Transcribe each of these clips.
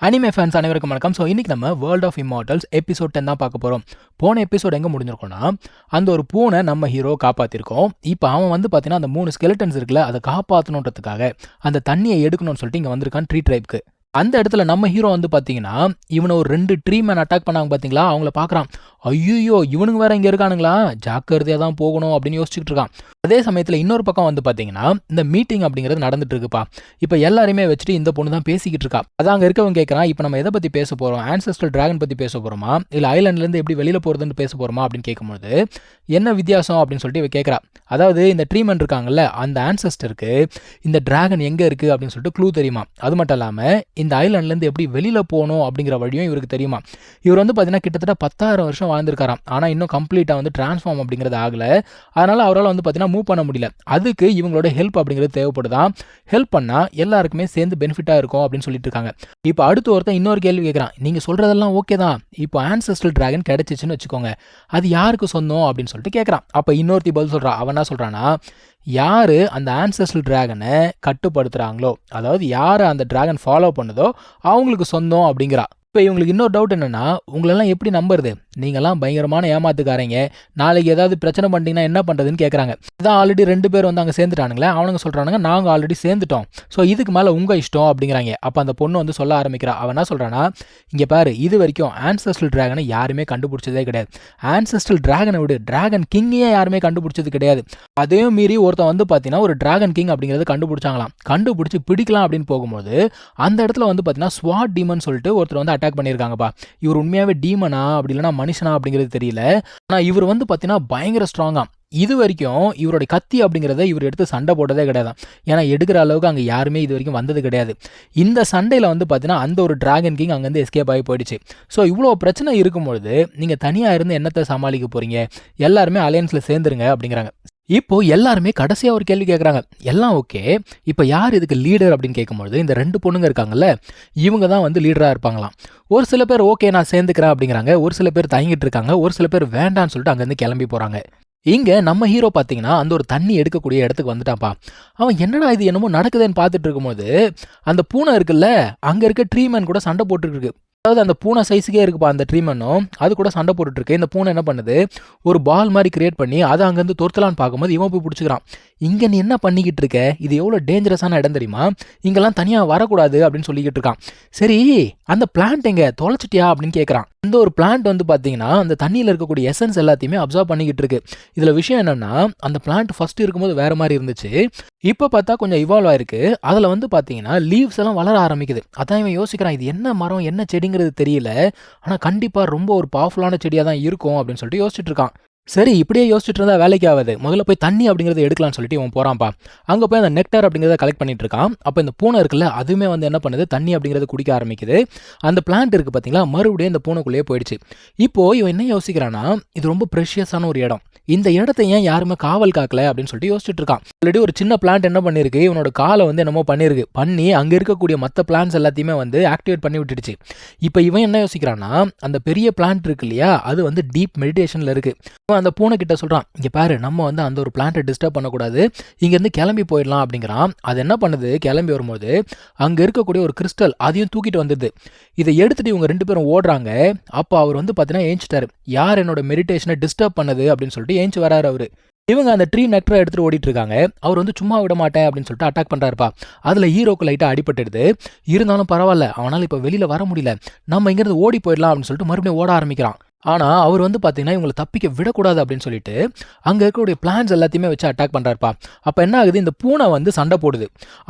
Anime fans அனைவருக்கும் வணக்கம். So இன்னைக்கு நம்ம வேர்ல்ட் ஆஃப் இம்மார்டல்ஸ் எபிசோட் 10 தான் பார்க்க போகிறோம். போன எபிசோட் எங்கே முடிஞ்சிருக்கோம்னா, அந்த ஒரு பூனை நம்ம ஹீரோ காப்பாற்றிருக்கோம். இப்போ அவன் வந்து பார்த்தீங்கன்னா அந்த 3 ஸ்கெலட்டன்ஸ் இருக்குல்ல, அதை காப்பாற்றணுன்றதுக்காக அந்த தண்ணியை எடுக்கணும்னு சொல்லிட்டு இங்கே வந்திருக்கான் ட்ரீ ட்ரைப்க்கு. அந்த இடத்துல நம்ம ஹீரோ வந்து பார்த்தீங்கன்னா இவனை ஒரு 2 ட்ரீ மேன் அட்டாக் பண்ணாங்க பார்த்தீங்களா, அவங்கள பார்க்குறான். ஐயோ இவனுங்க வேற இங்கே இருக்கானுங்களா, ஜாக்கிரதையாக தான் போகணும் அப்படின்னு யோசிச்சுட்டு இருக்கான். அதே சமயத்தில் இன்னொரு பக்கம் வந்து பார்த்தீங்கன்னா இந்த மீட்டிங் அப்படிங்கிறது நடந்துட்டு இருக்குப்பா. இப்போ எல்லாருமே வச்சுட்டு இந்த பொண்ணு தான் பேசிக்கிட்டு இருக்கா. அதான் அங்கே இருக்கவங்க கேட்குறான், இப்போ நம்ம எதை பற்றி பேச போகிறோம், ஆன்செஸ்ட்ரல் டிராகன் பற்றி பேச போகிறோமா இல்லை ஐலாண்ட்லேருந்து எப்படி வெளியில் போகிறதுன்னு பேச போகிறோமா அப்படின்னு கேட்கும்போது என்ன வித்தியாசம் அப்படின்னு சொல்லிட்டு இவ கேட்குறா. அதாவது இந்த ட்ரீமன் இருக்காங்கல்ல, அந்த ஆன்செஸ்டருக்கு இந்த டிராகன் எங்கே இருக்குது அப்படின்னு சொல்லிட்டு க்ளூ தெரியுமா. அது மட்டும் இல்லாமல் இந்த ஐலாண்ட்லேருந்து எப்படி வெளியில் போகணும் அப்படிங்கிற வழியும் இவருக்கு தெரியுமா. இவர் வந்து பார்த்தீங்கன்னா கிட்டத்தட்ட 10,000 வருஷம் வாழ்ந்திருக்காராம். ஆனால் இன்னும் கம்ப்ளீட்டாக வந்து டிரான்ஸ்ஃபார்ம் அப்படிங்கிறது ஆகலை. அதனால் அவரால் வந்து பார்த்தீங்கன்னா மூவ் பண்ண முடியல. அதுக்கு இவங்களோட ஹெல்ப் அப்படிங்கிறது தேவைப்படுதான். ஹெல்ப் பண்ணால் எல்லாருக்குமே சேர்ந்து பெனிஃபிட்டாக இருக்கும் அப்படின்னு சொல்லிட்டு இருக்காங்க. இப்போ அடுத்து ஒருத்தன் இன்னொரு கேள்வி கேட்குறான். நீங்கள் சொல்கிறதெல்லாம் ஓகே தான், இப்போ ஆன்செஸ்ட்ரல் டிராகன் கிடைச்சிச்சுன்னு வச்சுக்கோங்க, அது யாருக்கு சொந்தம் அப்படின்னு சொல்லிட்டு கேட்குறான். அப்போ இன்னொருத்தி பதில் சொல்கிறான். அவன் என்ன சொல்கிறான்னா, யார் அந்த ஆன்செஸ்ட்ரல் டிராகனை கட்டுப்படுத்துகிறாங்களோ, அதாவது யார் அந்த டிராகன் ஃபாலோ பண்ணுதோ அவங்களுக்கு சொந்தம் அப்படிங்கிறா. இப்போ இவங்களுக்கு இன்னொரு டவுட் என்னென்னா, உங்களெல்லாம் எப்படி நம்புறது, நீங்கள்லாம் பயங்கரமான ஏமாத்துக்காரங்க, நாளைக்கு ஏதாவது பிரச்சனை பண்ணிட்டீங்கன்னா என்ன பண்ணுறதுன்னு கேட்குறாங்க. இதான் ஆல்ரெடி 2 பேர் வந்து அங்கே சேர்ந்துட்டானுங்களே, அவனுங்க சொல்கிறானுங்க நாங்கள் ஆல்ரெடி சேர்ந்துட்டோம், ஸோ இதுக்கு மேலே உங்கள் இஷ்டம் அப்படிங்கிறாங்க. அப்போ அந்த பொண்ணு வந்து சொல்ல ஆரம்பிக்கிறா. அவன் என்ன சொல்கிறான்னா, இங்கே பாரு, இது வரைக்கும் ஆன்செஸ்ட்ரல் டிராகனை யாருமே கண்டுபிடிச்சதே கிடையாது. ஆன்செஸ்ட்ரல் டிராகனை விடு, டிராகன் கிங்கையே யாருமே கண்டுபிடிச்சது கிடையாது. அதையும் மீறி ஒருத்தன் வந்து பார்த்தீங்கன்னா ஒரு டிராகன் கிங் அப்படிங்கிறது கண்டுபிடிச்சாங்களாம். கண்டுபிடிச்சி பிடிக்கலாம் அப்படின்னு போகும்போது அந்த இடத்துல வந்து பார்த்தீங்கன்னா ஸ்வாட் டீமன் சொல்லிட்டு ஒருத்தர் வந்து அட்டாக் பண்ணியிருக்காங்கப்பா. இவர் உண்மையாகவே டீமனா அப்படி இல்லைனா மனுஷனா அப்படிங்கிறது தெரியல. ஆனால் இவர் வந்து பார்த்தீங்கன்னா பயங்கர ஸ்ட்ராங்கா. இது வரைக்கும் இவருடைய கத்தி அப்படிங்கிறத இவர் எடுத்து சண்டை போட்டதே கிடையாது. ஏன்னா எடுக்கிற அளவுக்கு அங்கே யாருமே இது வரைக்கும் வந்தது கிடையாது. இந்த சண்டையில் வந்து பார்த்தீங்கன்னா அந்த ஒரு டிராகன் கிங் அங்கேருந்து எஸ்கேப் ஆகி போயிடுச்சு. ஸோ இவ்வளோ பிரச்சனை இருக்கும்பொழுது நீங்கள் தனியாக இருந்து என்னத்தை சமாளிக்க போகிறீங்க, எல்லாருமே அலையன்ஸில் சேர்ந்துருங்க அப்படிங்கிறாங்க. இப்போ எல்லாருமே கடைசியாக ஒரு கேள்வி கேட்குறாங்க. எல்லாம் ஓகே, இப்போ யார் இதுக்கு லீடர் அப்படின்னு கேட்கும்போது இந்த 2 பொண்ணுங்க இருக்காங்கல்ல, இவங்க தான் வந்து லீடராக இருப்பாங்களாம். ஒரு சில பேர் ஓகே நான் சேர்ந்துக்கிறேன் அப்படிங்கிறாங்க, ஒரு சில பேர் தயங்கிட்டு இருக்காங்க, ஒரு சில பேர் வேண்டான்னு சொல்லிட்டு அங்கேருந்து கிளம்பி போகிறாங்க. இங்கே நம்ம ஹீரோ பார்த்தீங்கன்னா அந்த ஒரு தண்ணி எடுக்கக்கூடிய இடத்துக்கு வந்துட்டான்ப்பா. அவன் என்னடா இது என்னமோ நடக்குதுன்னு பார்த்துட்டு இருக்கும்போது அந்த பூனை இருக்குல்ல, அங்கே இருக்க ட்ரீமேன் கூட சண்டை போட்டுருக்கு. அதாவது அந்த பூனை சைஸுக்கே இருக்குப்பா அந்த ட்ரீமனும், அது கூட சண்டை போட்டுட்ருக்கு. இந்த பூனை என்ன பண்ணுது, ஒரு பால் மாதிரி கிரியேட் பண்ணி அதை அங்கேருந்து துரத்தலான்னு பார்க்கும்போது இவன் போய் பிடிச்சிக்கிறான். இங்கே நீ என்ன பண்ணிக்கிட்டு இருக்க, இது எவ்வளோ டேஞ்சரஸான இடம் தெரியுமா, இங்கெல்லாம் தனியாக வரக்கூடாது அப்படின்னு சொல்லிக்கிட்டு இருக்கான். சரி அந்த பிளான்ட் எங்கே தொலைச்சிட்டியா அப்படின்னு கேட்குறான். இந்த ஒரு பிளான்ட் வந்து பார்த்தீங்கன்னா அந்த தண்ணியில் இருக்கக்கூடிய எசன்ஸ் எல்லாத்தையுமே அப்சர்வ் பண்ணிக்கிட்டு இருக்கு. இதில் விஷயம் என்னென்னா, அந்த பிளான்ட் ஃபஸ்ட்டு இருக்கும்போது வேறு மாதிரி இருந்துச்சு, இப்போ பார்த்தா கொஞ்சம் இவால்வ் ஆயிருக்கு. அதில் வந்து பார்த்தீங்கன்னா லீவ்ஸ் எல்லாம் வளர ஆரம்பிக்குது. அதான் இவன் யோசிக்கிறான், இது என்ன மரம் என்ன செடிங்கிறது தெரியல, ஆனால் கண்டிப்பாக ரொம்ப ஒரு பவர்ஃபுல்லான செடியாக தான் இருக்கும் அப்படின்னு சொல்லிட்டு யோசிச்சுட்டு இருக்கான். சரி இப்படியே யோசிச்சுட்டு இருந்தா வேலைக்கு ஆகாது, முதல்ல போய் தண்ணி அப்படிங்கிறத எடுக்கலாம்னு சொல்லிட்டு இவன் போகிறான்ப்பா. அங்கே போய் அந்த நெக்டார் அப்படிங்கிறத கலெக்ட் பண்ணிட்டு இருக்கான். அப்போ இந்த பூனை இருக்குல்ல, அதுவுமே வந்து என்ன பண்ணுது, தண்ணி அப்படிங்கிறத குடிக்க ஆரம்பிக்குது. அந்த பிளான்ட் இருக்குது பார்த்தீங்களா, மறுபடியும் இந்த பூனைக்குள்ளேயே போயிடுச்சு. இப்போது இவன் என்ன யோசிக்கிறான்னா, இது ரொம்ப ப்ரெஷியஸான ஒரு இடம், இந்த இடத்த ஏன் யாருமே காவல் காக்கல அப்படின்னு சொல்லிட்டு யோசிச்சுட்டு இருக்கான். ஆல்ரெடி ஒரு சின்ன பிளான்ட் என்ன பண்ணிருக்கு, இவனோட காலை வந்து என்னமோ பண்ணி அங்கே இருக்கக்கூடிய மற்ற பிளான்ட்ஸ் எல்லாத்தையுமே வந்து ஆக்டிவேட் பண்ணி விட்டுடுச்சு. இப்போ இவன் என்ன யோசிக்கிறான்னா, அந்த பெரிய பிளான்ட் இருக்கு இல்லையா, அது வந்து டீப் மெடிடேஷனில் இருக்குது. அந்த பூனை கிட்ட சொல்கிறான், இங்கே பாரு நம்ம வந்து அந்த ஒரு பிளான்ட்டை டிஸ்டர்ப் பண்ணக்கூடாது, இங்கேருந்து கிளம்பி போயிடலாம் அப்படிங்கிறான். அது என்ன பண்ணுது, கிளம்பி வரும்போது அங்கே இருக்கக்கூடிய ஒரு கிறிஸ்டல் அதையும் தூக்கிட்டு வந்துடுது. இதை எடுத்துகிட்டு இவங்க 2 பேரும் ஓடுறாங்க. அப்போ அவர் வந்து பார்த்தீங்கன்னா ஏஞ்சிட்டாரு. யார் என்னோட மெடிடேஷனை டிஸ்டர்ப் பண்ணது அப்படின்னு சொல்லிட்டு ஏஞ்சி வராரு அவரு. இவங்க அந்த ட்ரீ நெக்டரை எடுத்துகிட்டு ஓடிட்டு இருக்காங்க. அவர் வந்து சும்மா விட மாட்டேன் அப்படின்னு சொல்லிட்டு அட்டாக் பண்ணுறாருப்பா. அதில் ஹீரோக்கு லைட்டாக அடிபட்டுடுது. இருந்தாலும் பரவாயில்ல, அவனால் இப்போ வெளியில் வர முடியல, நம்ம இங்கேருந்து ஓடி போயிடலாம் அப்படின்னு சொல்லிட்டு மறுபடியும் ஓட ஆரம்பிக்கிறான். ஆனால் அவர் வந்து பார்த்தீங்கன்னா இவங்களை தப்பிக்க விடக்கூடாது அப்படின்னு சொல்லிட்டு அங்கே இருக்கக்கூடிய பிளான்ஸ் எல்லாத்தையுமே வச்சு அட்டாக் பண்ணுறாருப்பா. அப்போ என்ன ஆகுது, இந்த பூனை வந்து சண்டை போடுது.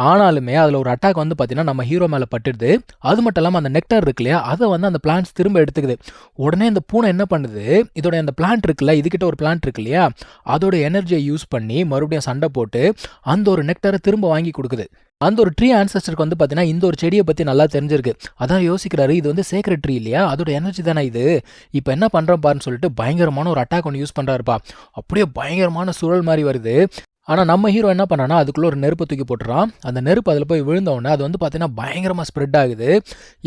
ஆனாலுமே அதில் ஒரு அட்டாக் வந்து பார்த்தீங்கன்னா நம்ம ஹீரோ மேலே பட்டுடுது. அது மட்டும் இல்லாமல் அந்த நெக்டர் இருக்கு இல்லையா, அதை வந்து அந்த பிளான்ஸ் திரும்ப எடுத்துக்குது. உடனே இந்த பூனை என்ன பண்ணுது, இதோட அந்த பிளான்ட் இருக்குல்ல, இதுக்கிட்ட ஒரு பிளான்ட் இருக்கு இல்லையா, அதோட எனர்ஜியை யூஸ் பண்ணி மறுபடியும் சண்டை போட்டு அந்த ஒரு நெக்டரை திரும்ப வாங்கி கொடுக்குது. அந்த ஒரு ட்ரீ ஆன்செஸ்டருக்கு வந்து பார்த்தீங்கன்னா இந்த ஒரு செடியை பற்றி நல்லா தெரிஞ்சிருக்கு. அதான் யோசிக்கிறாரு, இது வந்து சேக்ரெட் ட்ரீ இல்லையா, அதோட எனர்ஜி தானே இது, இப்போ என்ன பண்ணுறோம் பாருன்னு சொல்லிட்டு பயங்கரமான ஒரு அட்டாக் ஒன்று யூஸ் பண்ணுறாருப்பா. அப்படியே பயங்கரமான சுழல் மாதிரி வருது. ஆனால் நம்ம ஹீரோ என்ன பண்ணான்னா அதுக்குள்ளே ஒரு நெருப்பை தூக்கி போட்டுறான். அந்த நெருப்பு அதில் போய் விழுந்தவுடனே அது வந்து பார்த்தீங்கன்னா பயங்கரமாக ஸ்ப்ரெட் ஆகுது.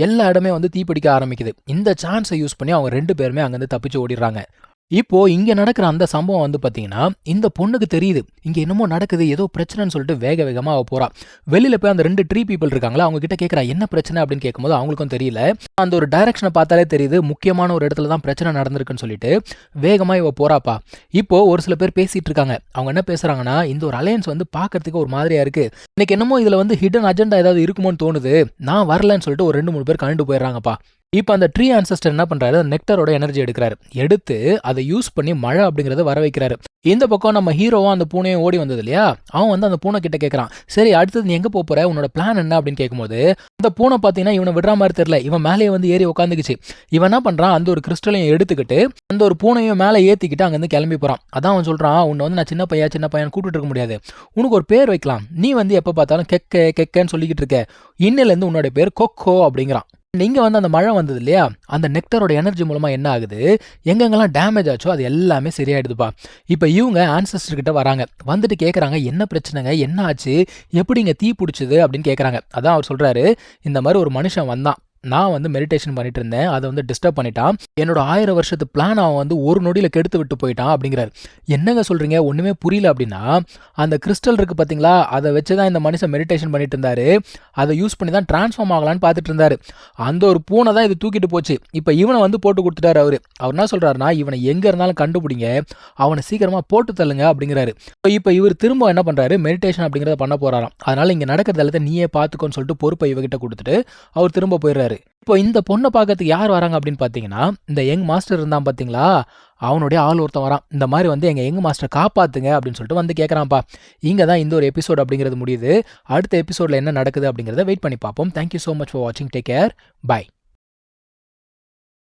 எல்லா இடமே வந்து தீப்பிடிக்க ஆரம்பிக்குது. இந்த சான்ஸை யூஸ் பண்ணி அவங்க 2 பேருமே அங்கேருந்து தப்பிச்சு ஓடிடுறாங்க. இப்போ இங்க நடக்கிற அந்த சம்பவம் வந்து பார்த்தீங்கன்னா, இந்த பொண்ணுக்கு தெரியுது. இங்க என்னமோ நடக்குது. ஏதோ பிரச்சனைன்னு சொல்லிட்டு வேக வேகமா அவ போறா. வெளியில போய் அந்த 2 ட்ரீ பீப்பிள் இருக்காங்கல்ல, அவங்க கிட்ட கேட்கிறா, "என்ன பிரச்சனை?" அப்படின்னு கேட்கும்போது அவங்களுக்கும் தெரியல. அந்த ஒரு டைரக்ஷன பார்த்தாலே தெரியுது. முக்கியமான ஒரு இடத்துல தான் பிரச்சனை நடந்திருக்குன்னு சொல்லிட்டு, வேகமா இவ போறாப்பா. இப்போ ஒரு சில பேர் பேசிட்டு இருக்காங்க. அவங்க என்ன பேசுறாங்கன்னா, "இந்த ஒரு அலையன்ஸ் வந்து பார்க்கறதுக்கு ஒரு மாதிரியா இருக்கு. எனக்கு என்னமோ இதுல வந்து ஹிடன் அஜெண்டா ஏதாவது இருக்குமோன்னு தோணுது. நான் வரலன்னு" சொல்லிட்டு ஒரு 2, 3 பேர் கழண்டு போயிடுறாங்கப்பா. இப்ப அந்த ட்ரீ ஆன்செஸ்டர் என்ன பண்றாரு, நெக்டரோட எனர்ஜி எடுக்குறாரு. எடுத்து அத யூஸ் பண்ணி மழை அப்படிங்கிறத வர வைக்கிறாரு. இந்த பக்கம் நம்ம ஹீரோவும் அந்த பூனையும் ஓடி வந்தது இல்லையா? அவன் வந்து அந்த பூனை கிட்ட கேட்கறான். "சரி அடுத்தது நீ எங்க போற? உன்னோட பிளான் என்ன?" அப்படின்னு கேட்கும்போது, அந்த பூனை பார்த்தீங்கன்னா இவன விடுற மாரி தெரியல. இவன் மேலேயே வந்து ஏறி உட்காந்துக்குச்சு. இவன் என்ன பண்றான், அந்த ஒரு கிறிஸ்டலையும் எடுத்துக்கிட்டு, அந்த ஒரு பூனையும் மேல ஏத்திக்கிட்டு அங்கருந்து கிளம்பி போறான். அதான் அவன் சொல்றான், "உன்ன வந்து நான் சின்ன பையன் சின்ன பையன்னு கூப்பிட்டுட்டு இருக்க முடியாது. உனக்கு ஒரு பேர் வைக்கலாம். நீ வந்து எப்ப பார்த்தாலும் கெக்க கெக்கன்னு சொல்லிக்கிட்டு இருக்க. இன்னையிலேருந்து உன்னோட பேர் கொக்கோ" அப்படிங்கிறான். நீங்க வந்து அந்த மழை வந்தது இல்லையா? அந்த நெக்டரோட எனர்ஜி மூலமா என்ன ஆகுது, எங்கெங்கெல்லாம் டேமேஜ் ஆச்சோ அது எல்லாமே சரியாயிடுதுப்பா. இப்ப இவங்க ஆன்செஸ்டர் கிட்ட வராங்க. வந்துட்டு கேட்கறாங்க, "என்ன பிரச்சனைங்க? என்ன ஆச்சு? எப்படிங்க தீ புடிச்சது?" அப்படின்னு கேட்கறாங்க. அதான் அவர் சொல்றாரு, "இந்த மாரி ஒரு மனுஷன் வந்தான். நான் வந்து மெடிடேஷன் பண்ணிட்டு இருந்தேன். அத வந்து டிஸ்டர்ப் பண்ணிட்டான். என்னோட 1000 வருஷத்து பிளான் அவன் வந்து ஒரு நொடியில கெடுத்து விட்டு போயிட்டான்" அப்படிங்கிறாரு. "என்னங்க சொல்றீங்க? ஒண்ணுமே புரியல" அப்படின்னா, அந்த கிறிஸ்டல் இருக்கு பார்த்தீங்களா? அத வச்சு தான் இந்த மனுஷன் மெடிடேஷன் பண்ணிட்டு இருந்தாரு. அத யூஸ் பண்ணி தான் டிரான்ஸ்ஃபார்ம் ஆகலான்னு பார்த்துட்டு இருந்தாரு. அந்த ஒரு பூனை தான் இது தூக்கிட்டு போச்சு. இப்ப இவன வந்து போட்டு குடுத்துட்டாரு அவரு. அவர் என்ன சொல்றாருன்னா, "இவன எங்க இருந்தாலும் கண்டுபிடிங்க. அவன சீக்கிரமா போட்டு தள்ளுங்க" அப்படிங்கிறாரு. இப்ப இவரு திரும்ப என்ன பண்றாரு, மெடிடேஷன் அப்படிங்கிறத பண்ண போறாராம். அதனால இங்க நடக்கிறது எல்லாத்தையும் நீயே பார்த்துக்கோன்னு சொல்லிட்டு பொறுப்பை இவகிட்ட குடுத்துட்டு, அவர் திரும்ப போயிடுறாரு. இப்போ இந்த பொண்ண பார்க்கறதுக்கு யார் வராங்க அப்படின்னு பார்த்தீங்கன்னா, இந்த யங் மாஸ்டர் இருந்தான் பார்த்தீங்களா? அவனுடைய ஆள் ஒருத்தன் வரான். இந்த மாரி வந்து எங்க யங் மாஸ்டர காப்பாத்துங்க அப்படின்னு சொல்லிட்டு வந்து கேட்கறான்ப்பா. இங்க தான் இந்த ஒரு எபிசோட் அப்படிங்கிறது முடியுது. அடுத்த எபிசோட்ல என்ன நடக்குது அப்படிங்கிறத வெயிட் பண்ணி பார்ப்போம். Thank you so much for வாட்சிங். Take care. பை.